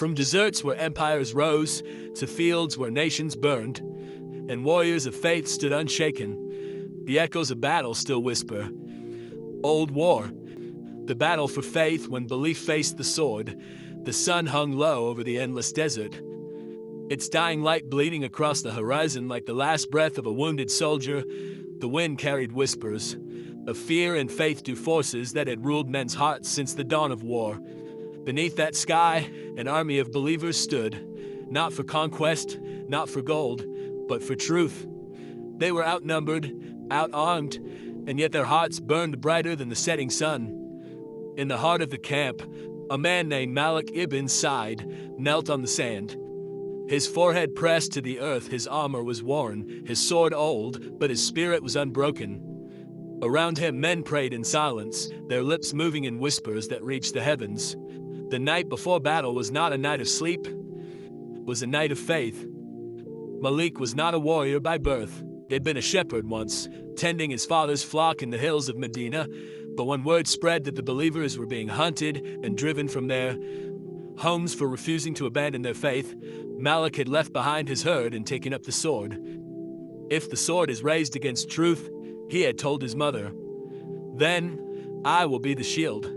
From deserts where empires rose to fields where nations burned, and warriors of faith stood unshaken, the echoes of battle still whisper. Old war, the battle for faith when belief faced the sword. The sun hung low over the endless desert, its dying light bleeding across the horizon like the last breath of a wounded soldier. The wind carried whispers of fear and faith to forces that had ruled men's hearts since the dawn of war. Beneath that sky, an army of believers stood, not for conquest, not for gold, but for truth. They were outnumbered, out-armed, and yet their hearts burned brighter than the setting sun. In the heart of the camp, a man named Malik ibn Sa'id knelt on the sand. His forehead pressed to the earth, his armor was worn, his sword old, but his spirit was unbroken. Around him men prayed in silence, their lips moving in whispers that reached the heavens. The night before battle was not a night of sleep, it was a night of faith. Malik was not a warrior by birth. He had been a shepherd once, tending his father's flock in the hills of Medina, but when word spread that the believers were being hunted and driven from their homes for refusing to abandon their faith, Malik had left behind his herd and taken up the sword. If the sword is raised against truth, he had told his mother, then I will be the shield.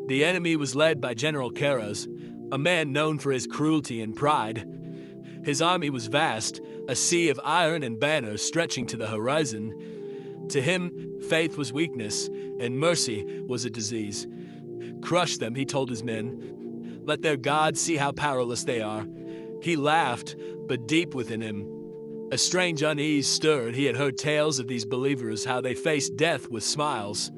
The enemy was led by General Karaz, a man known for his cruelty and pride. His army was vast, a sea of iron and banners stretching to the horizon. To him, faith was weakness, and mercy was a disease. Crush them, he told his men. Let their God see how powerless they are. He laughed, but deep within him, a strange unease stirred. He had heard tales of these believers, how they faced death with smiles,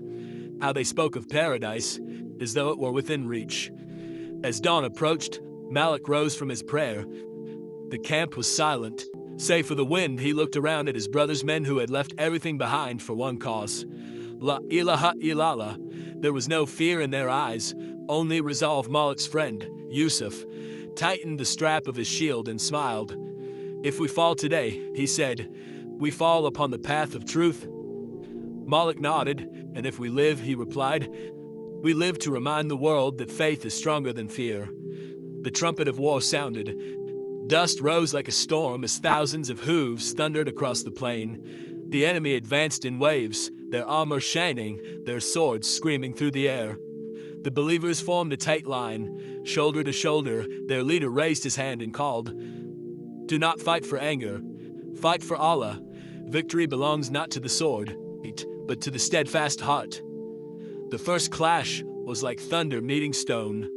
how they spoke of paradise as though it were within reach. As dawn approached, Malik rose from his prayer. The camp was silent. Save for the wind, he looked around at his brother's men who had left everything behind for one cause. La ilaha illallah. There was no fear in their eyes, only resolve. Malik's friend, Yusuf, tightened the strap of his shield and smiled. If we fall today, he said, we fall upon the path of truth. Malik nodded, and if we live, he replied, we live to remind the world that faith is stronger than fear. The trumpet of war sounded. Dust rose like a storm as thousands of hooves thundered across the plain. The enemy advanced in waves, their armor shining, their swords screaming through the air. The believers formed a tight line, shoulder to shoulder. Their leader raised his hand and called, do not fight for anger, fight for Allah. Victory belongs not to the sword, but to the steadfast heart. The first clash was like thunder meeting stone.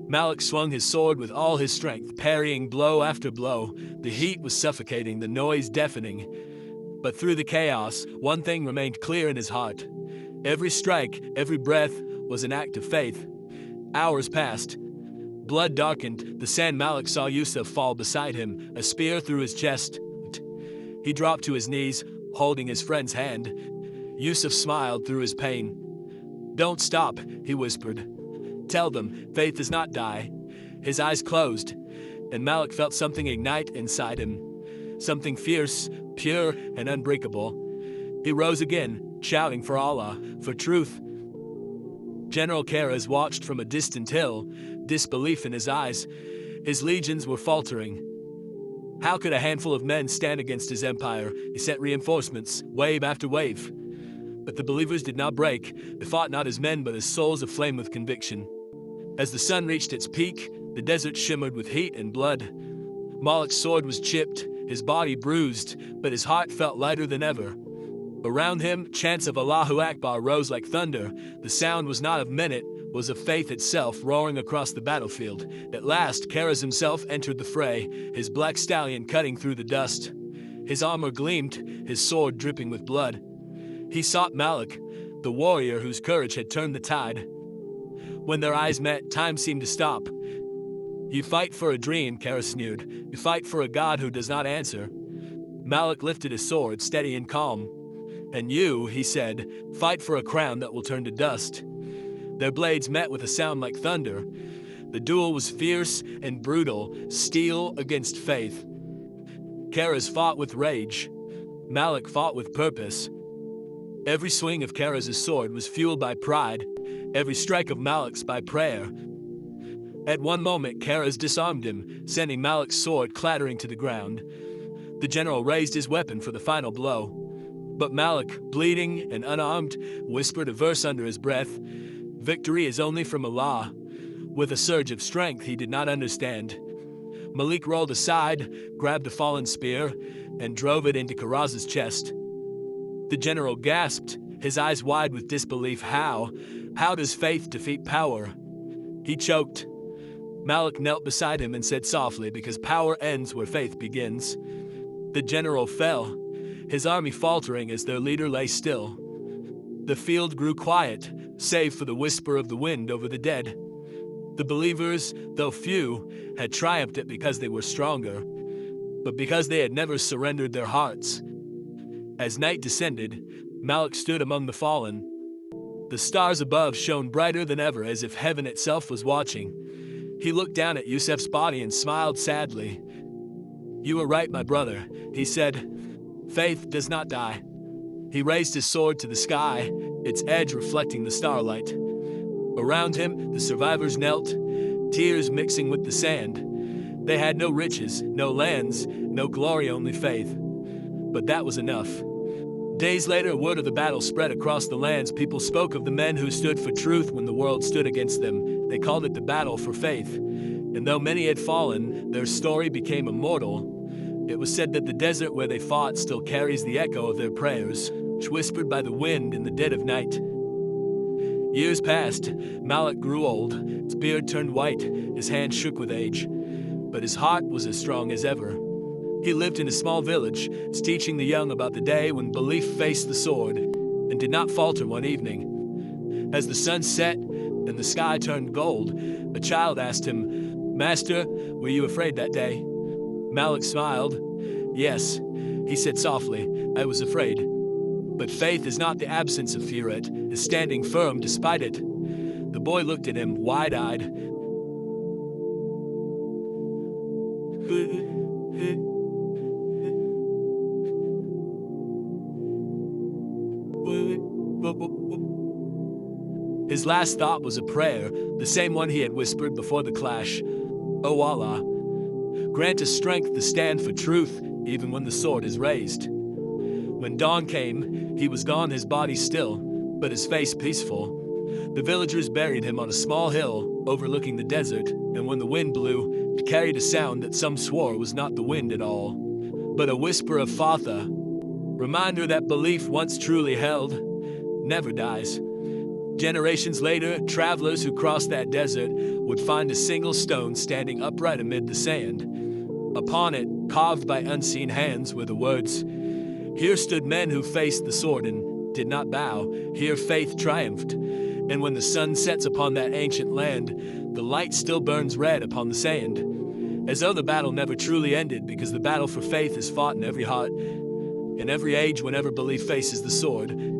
Malik swung his sword with all his strength, parrying blow after blow. The heat was suffocating, the noise deafening. But through the chaos, one thing remained clear in his heart. Every strike, every breath was an act of faith. Hours passed. Blood darkened. The sand. Malik saw Yusuf fall beside him, a spear through his chest. He dropped to his knees, holding his friend's hand. Yusuf smiled through his pain. Don't stop, he whispered. Tell them, faith does not die. His eyes closed, and Malik felt something ignite inside him. Something fierce, pure, and unbreakable. He rose again, shouting for Allah, for truth. General Karaz watched from a distant hill, disbelief in his eyes. His legions were faltering. How could a handful of men stand against his empire? He sent reinforcements, wave after wave. But the believers did not break. They fought not as men, but as souls aflame with conviction. As the sun reached its peak, the desert shimmered with heat and blood. Malik's sword was chipped, his body bruised, but his heart felt lighter than ever. Around him, chants of Allahu Akbar rose like thunder. The sound was not of men, it was of faith itself roaring across the battlefield. At last, Karaz himself entered the fray, his black stallion cutting through the dust. His armor gleamed, his sword dripping with blood. He sought Malik, the warrior whose courage had turned the tide. When their eyes met, time seemed to stop. You fight for a dream, Karaz sneered. You fight for a God who does not answer. Malik lifted his sword, steady and calm. And you, he said, fight for a crown that will turn to dust. Their blades met with a sound like thunder. The duel was fierce and brutal, steel against faith. Karaz fought with rage. Malik fought with purpose. Every swing of Karaz's sword was fueled by pride, every strike of Malik's by prayer. At one moment, Kharaz disarmed him, sending Malik's sword clattering to the ground. The general raised his weapon for the final blow. But Malik, bleeding and unarmed, whispered a verse under his breath. Victory is only from Allah. With a surge of strength he did not understand, Malik rolled aside, grabbed a fallen spear, and drove it into Kharaz's chest. The general gasped, his eyes wide with disbelief. How does faith defeat power? He choked. Malik knelt beside him and said softly, because power ends where faith begins. The general fell, his army faltering as their leader lay still. The field grew quiet, save for the whisper of the wind over the dead. The believers, though few, had triumphed it because they were stronger, but because they had never surrendered their hearts. As night descended, Malik stood among the fallen. The stars above shone brighter than ever, as if heaven itself was watching. He looked down at Yusuf's body and smiled sadly. "You were right, my brother," he said. "Faith does not die." He raised his sword to the sky, its edge reflecting the starlight. Around him, the survivors knelt, tears mixing with the sand. They had no riches, no lands, no glory, only faith. But that was enough. Days later, word of the battle spread across the lands. People spoke of the men who stood for truth when the world stood against them. They called it the battle for faith. And though many had fallen, their story became immortal. It was said that the desert where they fought still carries the echo of their prayers, whispered by the wind in the dead of night. Years passed. Malik grew old. His beard turned white. His hands shook with age. But his heart was as strong as ever. He lived in a small village, teaching the young about the day when belief faced the sword, and did not falter one evening. As the sun set and the sky turned gold, a child asked him, "Master, were you afraid that day?" Malik smiled. "Yes," he said softly, "I was afraid. But faith is not the absence of fear, it is standing firm despite it." The boy looked at him, wide-eyed. His last thought was a prayer, the same one he had whispered before the clash. "O Allah, grant us strength to stand for truth, even when the sword is raised." When dawn came, he was gone, his body still, but his face peaceful. The villagers buried him on a small hill overlooking the desert, and when the wind blew, it carried a sound that some swore was not the wind at all, but a whisper of Fatha, reminder that belief once truly held never dies. Generations later, travelers who crossed that desert would find a single stone standing upright amid the sand. Upon it, carved by unseen hands, were the words, "Here stood men who faced the sword and did not bow. Here faith triumphed." And when the sun sets upon that ancient land, the light still burns red upon the sand, as though the battle never truly ended, because the battle for faith is fought in every heart, in every age, whenever belief faces the sword.